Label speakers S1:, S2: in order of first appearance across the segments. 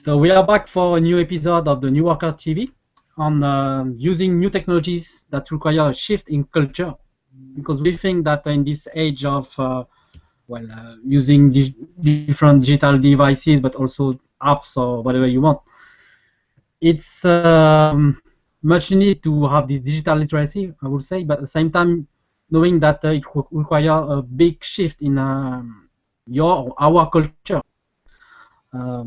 S1: So we are back for a new episode of the New Worker TV on using new technologies that require a shift in culture, because we think that in this age of using different digital devices, but also apps or whatever you want, it's much need to have this digital literacy, I would say, but at the same time, knowing that it require a big shift in your or our culture,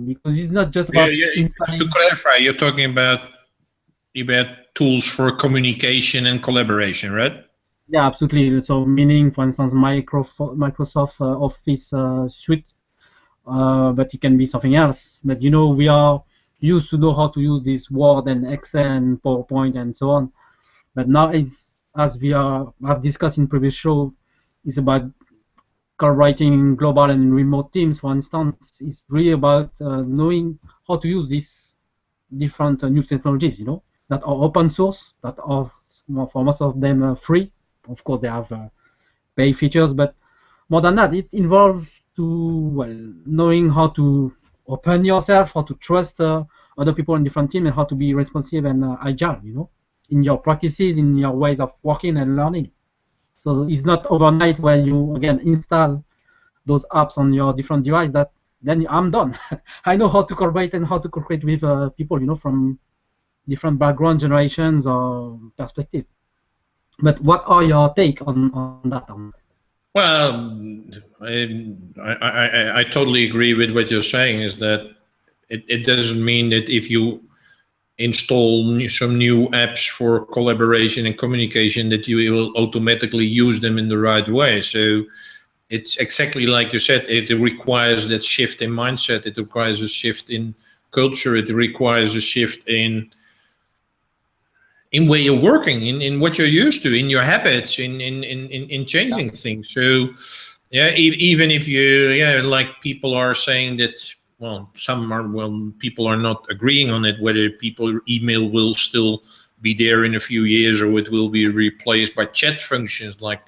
S1: because it's not just about
S2: To
S1: installing.
S2: clarify, you're talking about tools for communication and collaboration, right?
S1: Yeah, absolutely. So, meaning, for instance, Microsoft Office suite, but it can be something else. But we are used to know how to use this Word and Excel and PowerPoint and so on. But now, it's as we have discussed in previous show, it's about collaborating in global and remote teams. For instance, it's really about knowing how to use these different new technologies. That are open source, that are for most of them free. Of course, they have pay features, but more than that, it involves knowing how to open yourself, how to trust other people in different teams, and how to be responsive and agile. In your practices, in your ways of working and learning. So it's not overnight when you again install those apps on your different device that then I'm done. I know how to collaborate and how to cooperate with people, from different background, generations, or perspective. But what are your take on that?
S2: Well, I totally agree with what you're saying. Is that it doesn't mean that if you install some new apps for collaboration and communication that you will automatically use them in the right way. So it's exactly like you said. It requires that shift in mindset. It requires a shift in culture. It requires a shift in way of working, in what you're used to, in your habits, in changing things. So yeah, even if you, like people are saying that, people are not agreeing on it, whether people email will still be there in a few years or it will be replaced by chat functions like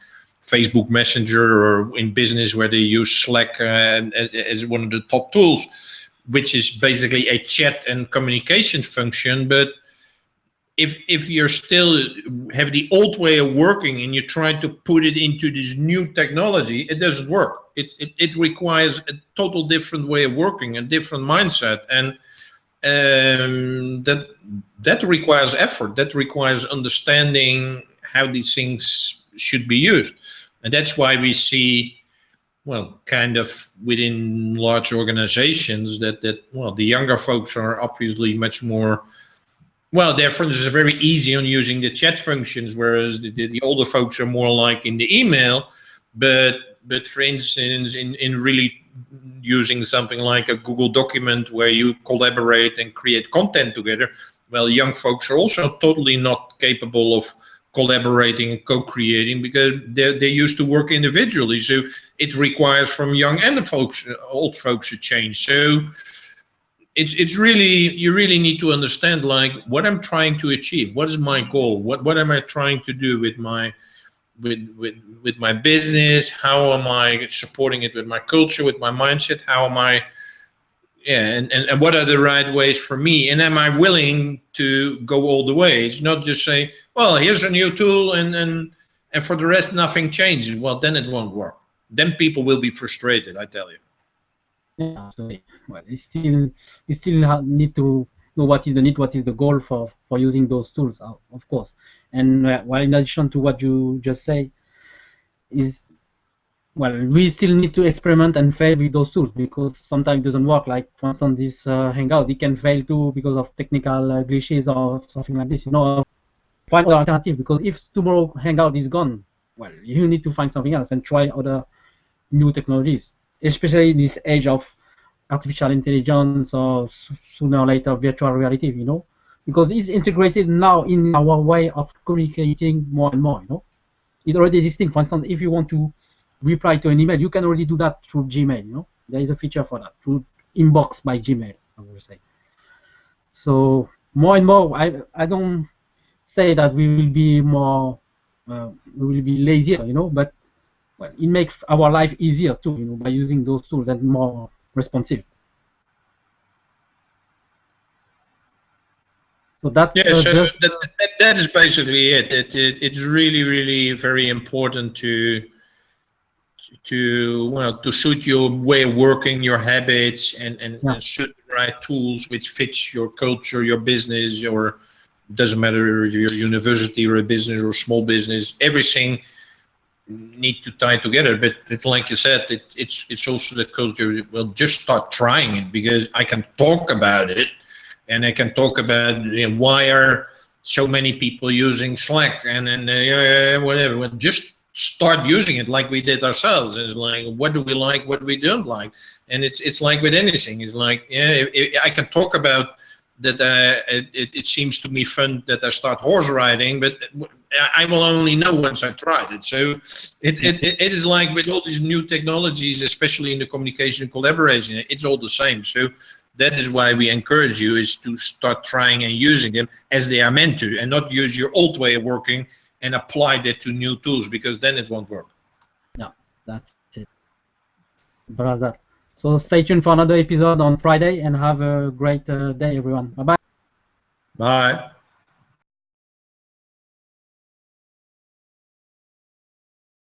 S2: Facebook Messenger, or in business where they use Slack as one of the top tools, which is basically a chat and communication function. But if you're still have the old way of working and you try to put it into this new technology, it doesn't work. It requires a total different way of working, a different mindset, and that requires effort. That requires understanding how these things should be used, and that's why we see, kind of within large organizations that the younger folks are obviously much more. Well, their friends are very easy on using the chat functions, whereas the older folks are more like in the email. But for instance, in really using something like a Google document where you collaborate and create content together, well, young folks are also totally not capable of collaborating and co-creating because they're used to work individually. So it requires from young and old folks to change. So it's really, you really need to understand like what I'm trying to achieve. What is my goal? What am I trying to do with my with my business? How am I supporting it with my culture, with my mindset? How am I, and what are the right ways for me? And am I willing to go all the way? It's not just say, well, here's a new tool and for the rest nothing changes. Well, then it won't work. Then people will be frustrated, I tell you.
S1: Yeah, absolutely. Well, you still need to know what is the need, what is the goal for using those tools, of course. And well, in addition to what you just say, is we still need to experiment and fail with those tools because sometimes it doesn't work. Like for instance, this Hangout, it can fail too because of technical glitches or something like this. Find other alternative because if tomorrow Hangout is gone, well, you need to find something else and try other new technologies, especially this age of artificial intelligence or sooner or later virtual reality, because it's integrated now in our way of communicating more and more, It's already existing. For instance, if you want to reply to an email, you can already do that through Gmail, There is a feature for that, through Inbox by Gmail, I would say. So more and more, I don't say that we will be more, we will be lazier, but it makes our life easier too, by using those tools and more responsive. So that's
S2: Yeah, so
S1: just
S2: that is basically it. It's really, really very important to suit your way of working, your habits,
S1: yeah.
S2: and suit the right tools which fits your culture, your business, your doesn't matter if you're a university or a business or a small business. Everything need to tie together. But like you said, it's also the culture. Well, just start trying it, because I can talk about it, and I can talk about why are so many people using Slack and whatever. Well, just start using it like we did ourselves. It's like, what do we like, what we don't like, and it's like with anything. It's like, I can talk about that. It seems to me fun that I start horse riding, but I will only know once I tried it. So it is like with all these new technologies, especially in the communication and collaboration, it's all the same. So that is why we encourage you is to start trying and using them as they are meant to, and not use your old way of working and apply that to new tools, because then it won't work.
S1: Yeah, that's it, brother. So stay tuned for another episode on Friday, and have a great day, everyone. Bye bye.
S2: Bye.